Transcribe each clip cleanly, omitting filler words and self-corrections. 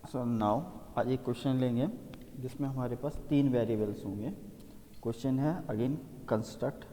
So now आज एक question लेंगे जिसमें हमारे पास 3 वेरिएबल्स होंगे। क्वेश्चन है again construct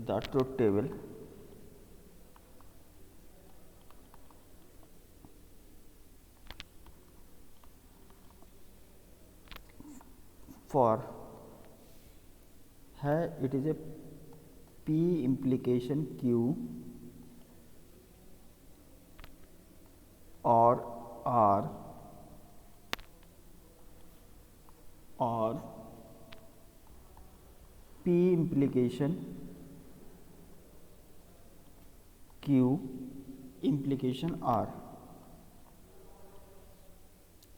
the truth table for है it is a P implication Q or R or P implication Q implication R।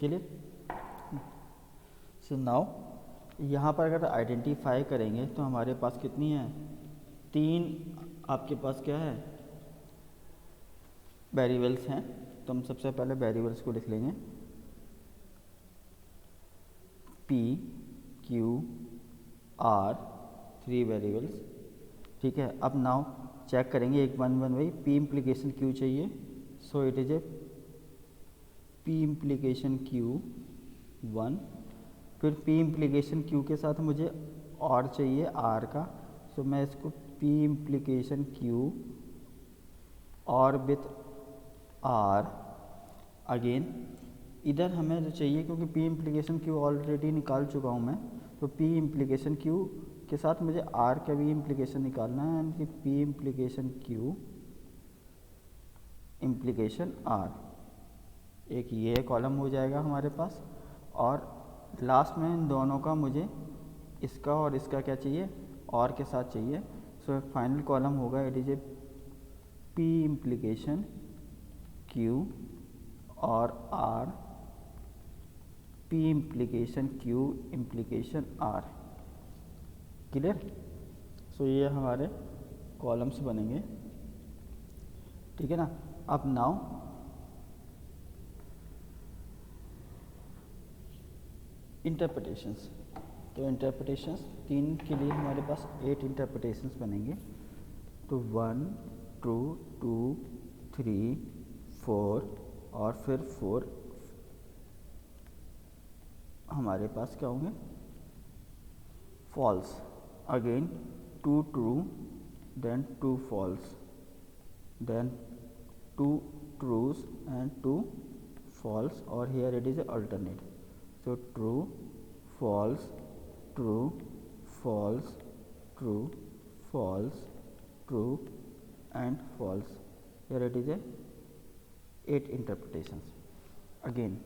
Clear? So now यहाँ पर अगर आइडेंटिफाई करेंगे तो हमारे पास कितनी है? 3 आपके पास क्या है? वेरिएबल्स हैं। तो हम सबसे पहले वेरिएबल्स को लिख लेंगे P Q R 3 वेरिएबल्स। ठीक है, अब नाउ चेक करेंगे एक वन वन वही P इम्प्लीकेशन Q चाहिए। सो it is a P implication Q 1, फिर P इम्प्लीकेशन Q के साथ मुझे और चाहिए R का। सो मैं इसको P इम्प्लीकेशन Q और विथ R अगेन इधर हमें जो चाहिए, क्योंकि P इम्प्लीकेशन Q ऑलरेडी निकाल चुका हूँ मैं, तो P इम्प्लीकेशन Q के साथ मुझे R का भी इम्प्लीकेशन निकालना है, यानी कि P implication Q implication R। एक ये कॉलम हो जाएगा हमारे पास, और लास्ट में इन दोनों का मुझे इसका और इसका क्या चाहिए? और के साथ चाहिए। सो फाइनल कॉलम होगा it is a P implication Q और R P implication Q implication R। Clear? So ये हमारे कॉलम्स बनेंगे। ठीक है ना? अब नाउ इंटरप्रिटेशंस। तो इंटरप्रिटेशंस 3 के लिए हमारे पास 8 इंटरप्रिटेशंस बनेंगे। तो 1 2 2 3 4 और फिर 4 हमारे पास क्या होंगे? False. Again 2 true, then 2 false, then 2 trues and 2 false, और here it is a alternate. So true, false, true, false, true, false, true and false. Here it is a 8 interpretations. Again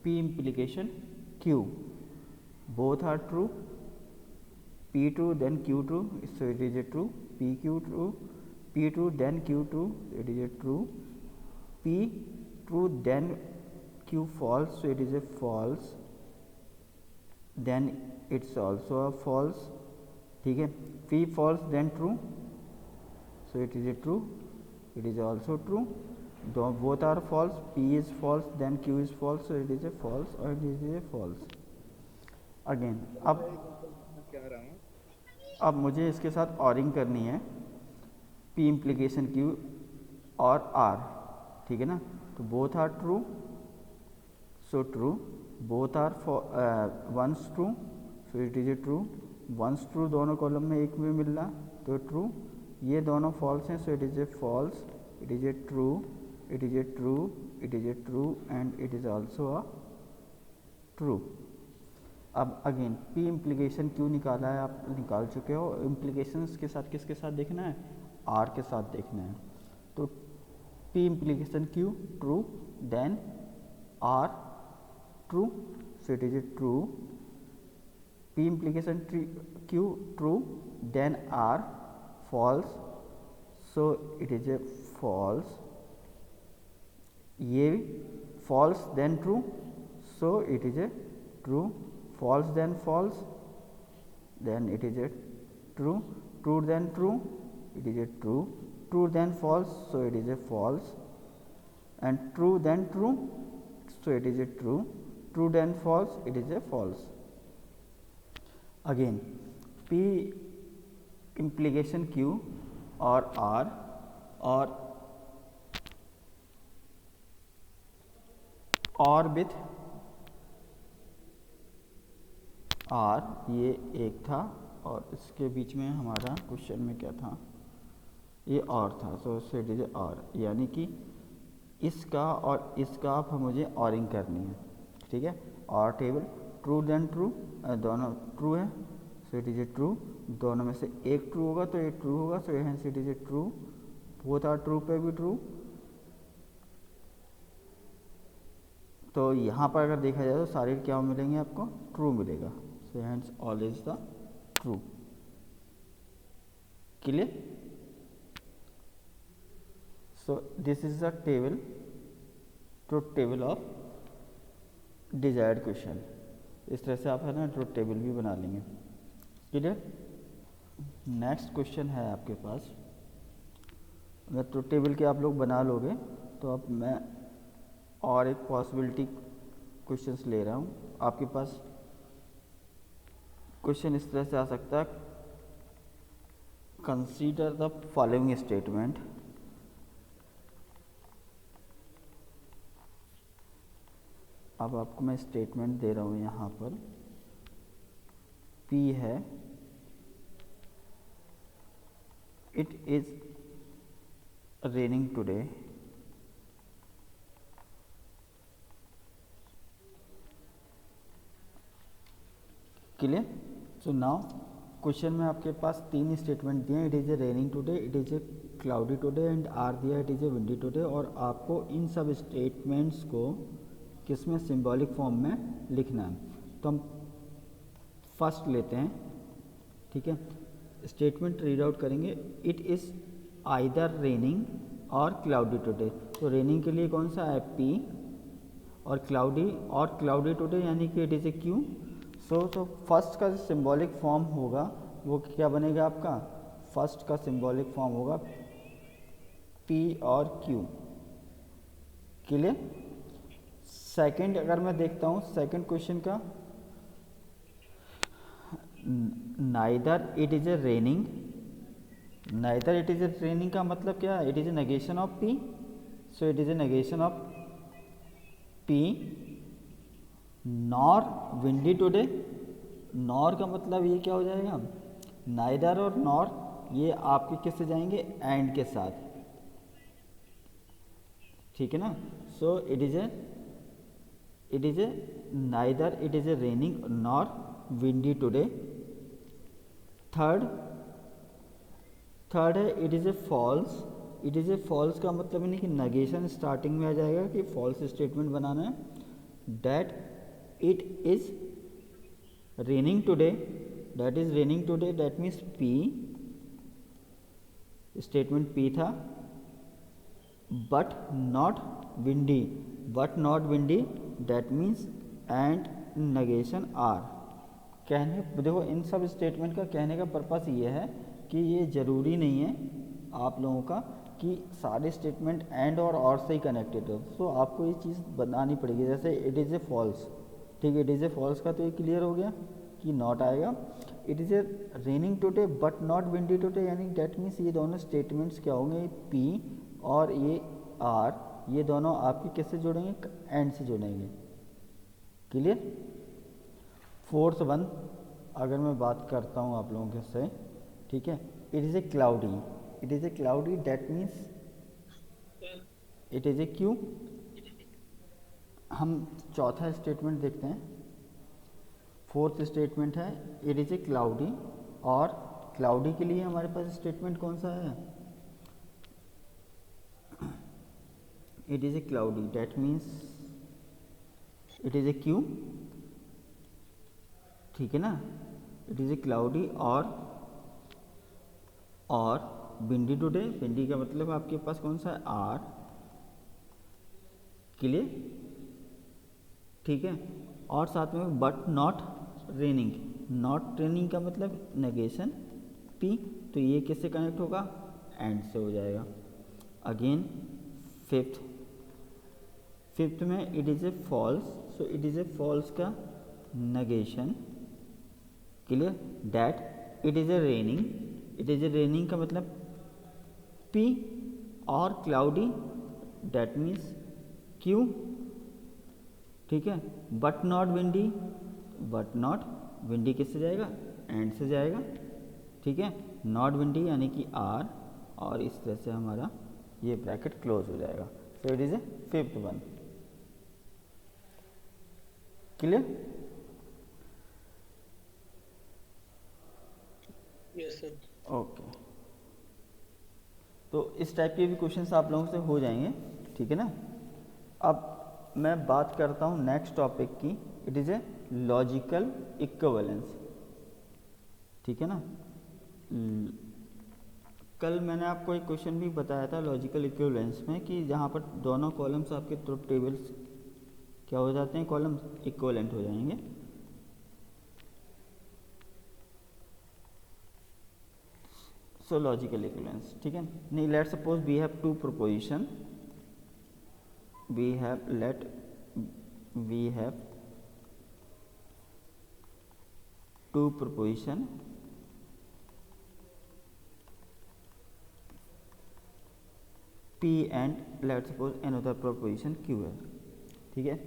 P implication Q, both are true. P true then Q true, so it is a true. P Q true, P true then Q true, it is a true. P true then Q false, so it is a false, then it's also a false. ठीक है, P false then true, so it is a true, it is also true. Though both are false, P is false then Q is false, so it is a false or it is a false. Again अब मुझे इसके साथ oring करनी है P implication Q और R। ठीक है ना? तो both are true, so true, both are ones true, so it is a true. Ones true दोनों कॉलम में एक में मिल रहा तो ट्रू। ये दोनों फॉल्स हैं, so it is a false, it is a true, it is a true, it is a true and it is also a true. अब अगेन P इम्प्लीकेशन क्यों निकाला है, आप निकाल चुके हो। इम्प्लीकेशंस के साथ किसके साथ देखना है? R के साथ देखना है। तो P implication Q true, then R true, so it is a true. P implication Q true, then R false, so it is a false. ये false then true, so it is a true. False then false, then it is a true. True then true, it is a true. True then false, so it is a false. And true then true, so it is a true. True then false, it is a false. Again P implication Q और R और with R, ये एक था और इसके बीच में हमारा question में क्या था, ये और था, सो इट इज R, यानी कि इसका और इसका आप मुझे ऑरिंग करनी है, ठीक है। और टेबल ट्रू देन ट्रू, दोनों ट्रू है, so it is a true, दोनों में से एक ट्रू होगा तो ये ट्रू होगा, so hence it is a true, both are true पे भी ट्रू। तो यहाँ पर अगर देखा जाए तो सारे क्या मिलेंगे आपको, ट्रू मिलेगा, so hence all is the true. Clear? So this is the table, truth table of desired question. इस तरह से आप है ना ट्रुथ टेबल भी बना लेंगे। क्लियर? नेक्स्ट क्वेश्चन है आपके पास, अगर ट्रुथ टेबल के आप लोग बना लोगे तो अब मैं और एक पॉसिबिलिटी क्वेश्चंस ले रहा हूँ आपके पास। क्वेश्चन इस तरह से आ सकता है, कंसीडर द फॉलोइंग स्टेटमेंट, अब आपको मैं स्टेटमेंट दे रहा हूँ यहाँ पर, P है, it is raining today, clear? So now question में आपके पास तीन स्टेटमेंट दिए हैं, it is a raining today, it is a cloudy today and R दिया it is a windy today, और आपको इन सब स्टेटमेंट्स को किसमें सिंबॉलिक फॉर्म में लिखना है। तो हम फर्स्ट लेते हैं, ठीक है, स्टेटमेंट रीड आउट करेंगे, इट इज़ आइदर रेनिंग और क्लाउडी टुडे। तो रेनिंग के लिए कौन सा है, P, और क्लाउडी टुडे यानी कि इट इज़ ए Q। तो फर्स्ट का जो सिंबॉलिक फॉर्म होगा वो क्या बनेगा आपका, फर्स्ट का सिंबॉलिक फॉर्म होगा P और Q। क्लियर? सेकंड अगर मैं देखता हूँ सेकंड क्वेश्चन का, neither it is a raining, neither it is a raining का मतलब क्या है, it is A negation of P, so it is A negation of P, nor windy today, nor का मतलब ये क्या हो जाएगा, नाइदर और नॉर ये आपके किससे जाएंगे, एंड के साथ, ठीक है ना। So it is a neither it is a raining nor windy today. Third है it is a false, it is a false का मतलब नहीं कि नेगेशन स्टार्टिंग में आ जाएगा कि फॉल्स स्टेटमेंट बनाना है, that it is raining today, that is raining today, that means P, statement P था, but not windy, that means and negation R। कहने देखो इन सब स्टेटमेंट का कहने का पर्पस ये है कि ये ज़रूरी नहीं है आप लोगों का कि सारे स्टेटमेंट एंड और से ही कनेक्टेड हो, सो आपको ये चीज़ बनानी पड़ेगी। जैसे इट इज़ ए फॉल्स, ठीक है, इट इज़ ए फॉल्स का तो ये क्लियर हो गया कि नॉट आएगा। It is a raining today but not windy today, यानी डेट मीन्स ये दोनों स्टेटमेंट्स क्या होंगे, P और ये R, ये दोनों आपके किससे जुड़ेंगे, एंड से जुड़ेंगे। क्लियर? फोर्थ वन अगर मैं बात करता हूँ आप लोगों के से, ठीक है, it is A cloudy, that means it is A Q। हम चौथा स्टेटमेंट देखते हैं, फोर्थ स्टेटमेंट है इट इज़ ए क्लाउडी, और क्लाउडी के लिए हमारे पास स्टेटमेंट कौन सा है, it is A cloudy, that means it is A Q, ठीक है ना। इट इज़ ए क्लाउडी और विंडी टुडे, विंडी का मतलब आपके पास कौन सा है, R। क्लियर? ठीक है, और साथ में बट नॉट रेनिंग का मतलब नेगेशन P, तो ये किससे कनेक्ट होगा, एंड से हो जाएगा। अगेन फिफ्थ में it is a false, so it is a false का negation clear, that it is a raining, it is a raining का मतलब P और क्लाउडी डैट मीन्स Q, ठीक है, but not windy, but not windy किससे जाएगा, and से जाएगा, ठीक है, नॉट विंडी यानी कि R, और इस तरह से हमारा ये ब्रैकेट क्लोज हो जाएगा। सो it is A fifth one, clear. Yes sir. Okay, तो इस टाइप के भी क्वेश्चंस आप लोगों से हो जाएंगे, ठीक है ना। अब मैं बात करता हूँ नेक्स्ट टॉपिक की, it is a logical equivalence, ठीक है ना। कल मैंने आपको एक क्वेश्चन भी बताया था लॉजिकल इक्विवेलेंस में कि जहाँ पर दोनों कॉलम्स आपके ट्रुथ टेबल्स क्या हो जाते हैं, कॉलम्स इक्विवेलेंट हो जाएंगे। सो लॉजिकल इक्विवेलेंस, ठीक है नहीं, let suppose we have two proposition, we have two proposition P and let's suppose another proposition Q है, ठीक है।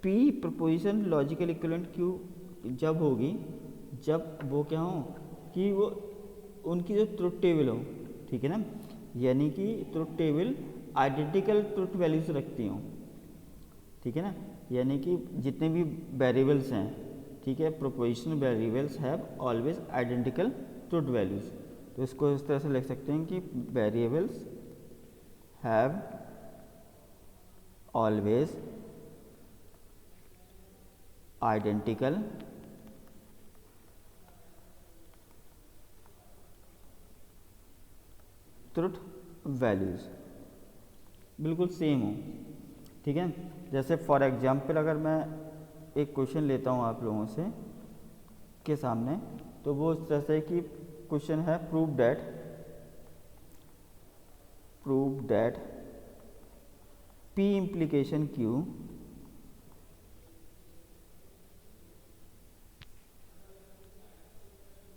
P proposition logical equivalent Q जब होगी जब वो क्या हो कि वो उनकी जो ट्रुथ टेबल हो, ठीक है ना, यानी कि truth table identical truth values रखती हूँ, ठीक है ना, यानी कि जितने भी वेरिएबल्स हैं, ठीक है, prepositional variables have always identical truth values. तो इसको इस तरह से लिख सकते हैं कि variables have always identical truth values, बिल्कुल सेम हो, ठीक है। जैसे फॉर एग्जांपल अगर मैं एक क्वेश्चन लेता हूँ आप लोगों से के सामने, तो वो इस तरह से कि क्वेश्चन है prove that P implication Q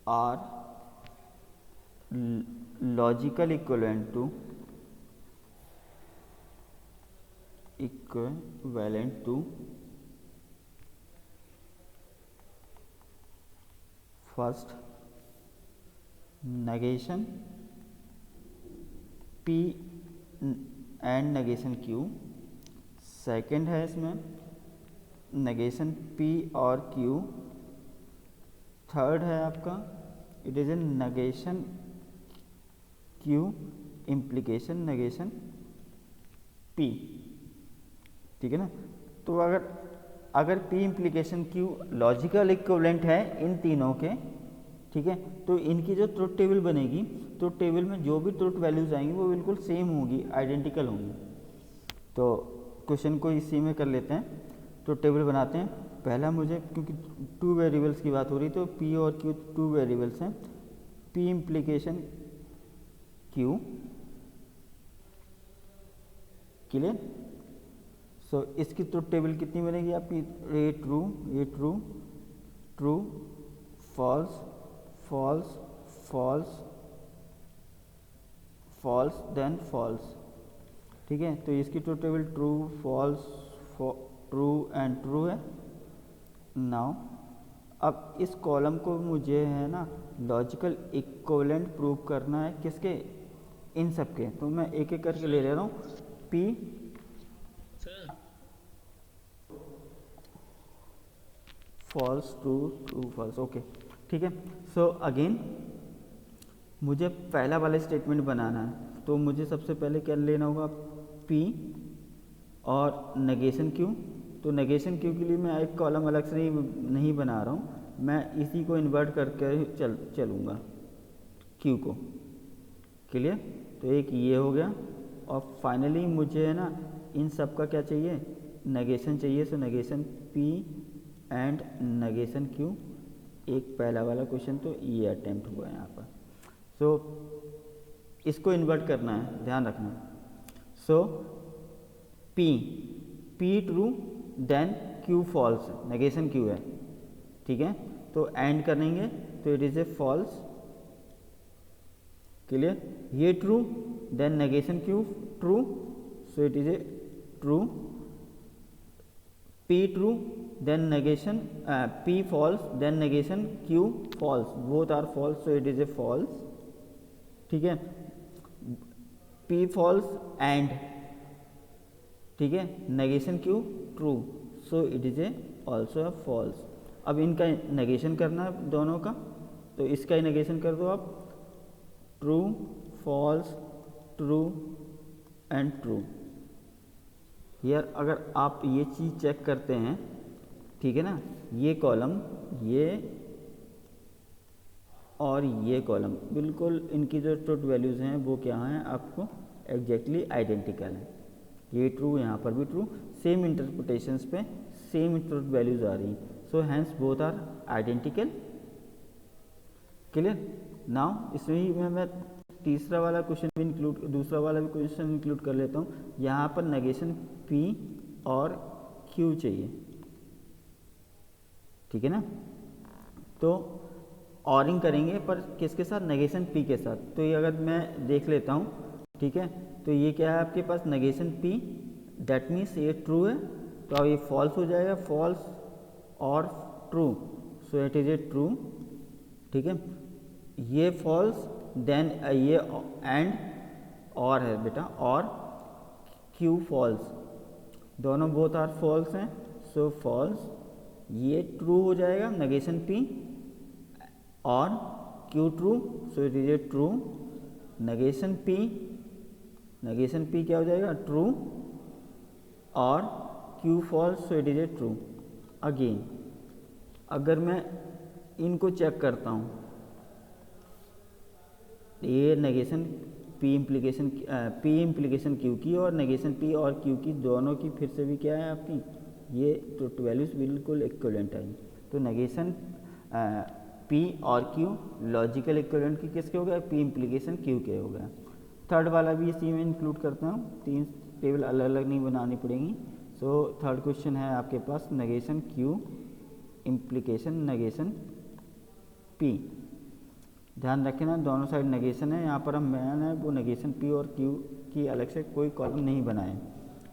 are logical equivalent to first negation P and negation Q, second है इसमें negation P और Q, थर्ड है आपका it is A negation Q implication negation P, ठीक है ना। तो अगर P implication Q logical equivalent है इन तीनों के, ठीक है, तो इनकी जो ट्रुथ टेबल बनेगी, ट्रुथ टेबल में जो भी ट्रुथ वैल्यूज आएंगी वो बिल्कुल सेम होंगी, आइडेंटिकल होंगी। तो क्वेश्चन को इसी में कर लेते हैं, ट्रुथ टेबल बनाते हैं। पहला मुझे, क्योंकि टू वेरिएबल्स की बात हो रही, तो P और Q टू वेरिएबल्स हैं, P implication Q, clear. So इसकी ट्रुथ टेबल कितनी बनेगी आपकी, ये true, true, false, false, false, false, then false, ठीक है। तो इसकी truth table true, false, true and true है। नाउ अब इस कॉलम को मुझे है ना लॉजिकल इक्विवेलेंट प्रूव करना है, किसके, इन सब के। तो मैं एक एक करके ले रहा हूँ, P false, true, true, false, okay, ठीक है। सो अगेन मुझे पहला वाला स्टेटमेंट बनाना है, तो मुझे सबसे पहले क्या लेना होगा, P और नेगेशन Q। तो नेगेशन Q के लिए मैं एक कॉलम अलग से नहीं बना रहा हूँ, मैं इसी को इन्वर्ट करके चलूँगा Q को, क्लियर। तो एक ये हो गया, और फाइनली मुझे है ना इन सब का क्या चाहिए, नेगेशन चाहिए। So negation P and negation Q, एक पहला वाला क्वेश्चन तो ये अटेम्प्ट हुआ है यहाँ पर। सो इसको इन्वर्ट करना है, ध्यान रखना। So P true, then Q false, negation Q है, ठीक है, तो एंड करेंगे तो it is a false, clear. ये true, then negation Q true, so it is a true. P true, then negation P false, then negation Q false, both are false, so it is a false, ठीक है। P false and, ठीक है, negation Q true, so it is a also a false। अब इनका negation करना है दोनों का, तो इसका ही नेगेशन कर दो आप, true false true and true. यार अगर आप ये चीज़ चेक करते हैं, ठीक है ना, ये कॉलम, ये और ये कॉलम बिल्कुल इनकी जो ट्रुथ वैल्यूज़ हैं वो क्या हैं, आपको एग्जैक्टली आइडेंटिकल हैं। ये ट्रू, यहाँ पर भी ट्रू, सेम इंटरप्रिटेशंस पे सेम ट्रुथ वैल्यूज़ आ रही, so hence both are identical, clear. Now इसमें ही मैं तीसरा वाला क्वेश्चन भी इंक्लूड, दूसरा वाला भी क्वेश्चन इंक्लूड कर लेता हूँ। यहाँ पर नेगेशन P और Q चाहिए, ठीक है ना, तो ऑरिंग करेंगे पर किसके साथ, नेगेशन P के साथ। तो ये अगर मैं देख लेता हूँ, ठीक है, तो ये क्या है आपके पास नेगेशन P, दैट मीन्स ये ट्रू है, तो अब ये फॉल्स हो जाएगा, फॉल्स और true, so it is a true, ठीक है। ये फॉल्स, देन ये एंड और है बेटा, और Q फॉल्स, दोनों बोथ आर फॉल्स हैं, सो फॉल्स। ये ट्रू हो जाएगा नेगेशन P और Q true, so it is a true. Negation P क्या हो जाएगा, ट्रू, और Q false, so it is a true. Again अगर मैं इनको चेक करता हूँ, ये नेगेशन P इम्प्लीकेशन Q की और नेगेशन P और Q की दोनों की फिर से भी क्या है आपकी, ये ट्रुथ वैल्यूज बिल्कुल इक्विवेलेंट आई। तो नेगेशन P और Q लॉजिकल इक्विवेलेंट की किसके हो गया, P इम्प्लीकेशन Q के हो गया। थर्ड वाला भी इसी में इंक्लूड करता हूँ, 3 टेबल अलग अलग नहीं बनानी पड़ेंगी। सो थर्ड क्वेश्चन है आपके पास negation Q implication negation P। ध्यान रखें ना, दोनों साइड नेगेशन है, यहाँ पर हम मैंने वो नेगेशन P और Q की अलग से कोई कॉलम नहीं बनाए,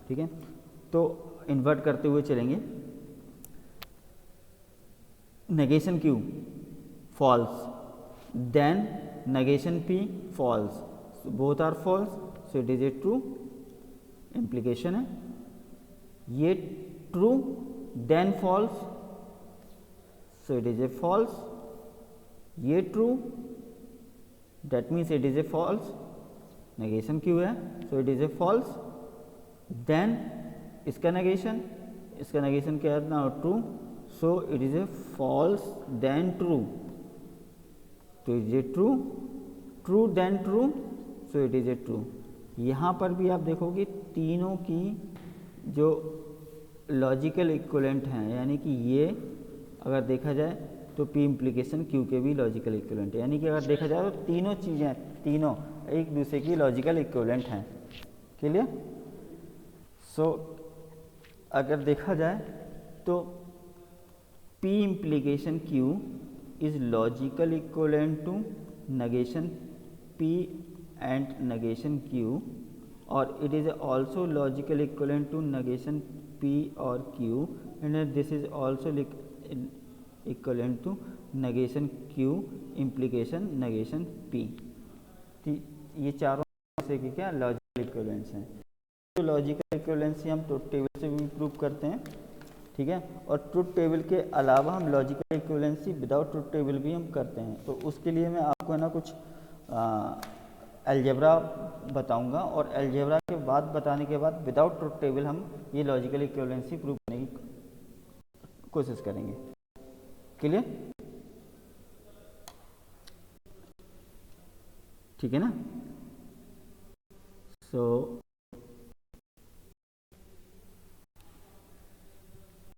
ठीक है। तो इन्वर्ट करते हुए चलेंगे, negation Q false, then negation P false, both are false, so it is a true, implication है। ये true then false, so it is a false. ये true, that means it is a false, negation Q है, so it is a false. Then इसका negation क्या है ना, true, so it is a false then true, तो it is a true, true then true, so it is a true. यहाँ पर भी आप देखोगे तीनों की जो लॉजिकल इक्विवेलेंट हैं, यानी कि ये अगर देखा जाए तो P इम्प्लीकेशन Q के भी लॉजिकल इक्विवेलेंट है, यानी कि अगर देखा जाए तो तीनों चीज़ें, तीनों एक दूसरे की लॉजिकल इक्विवेलेंट हैं, क्लियर। सो अगर देखा जाए तो P implication Q is logical equivalent to negation P and negation Q, और it is also logical equivalent to negation P और Q, and this is also equivalent to negation Q implication negation P। ये चारों से की क्या logical equivalents हैं। तो logical equivalency हम ट्रुथ टेबल से भी प्रूव करते हैं, ठीक है, और ट्रुथ टेबल के अलावा हम logical equivalency without truth table भी हम करते हैं। तो उसके लिए मैं आपको है ना कुछ अलजेब्रा बताऊंगा, और अलजेब्रा के बाद बताने के बाद विदाउट ट्रुथ टेबल हम ये लॉजिकल इक्विवेलेंसी प्रूव करने की कोशिश करेंगे, क्लियर, ठीक है ना। सो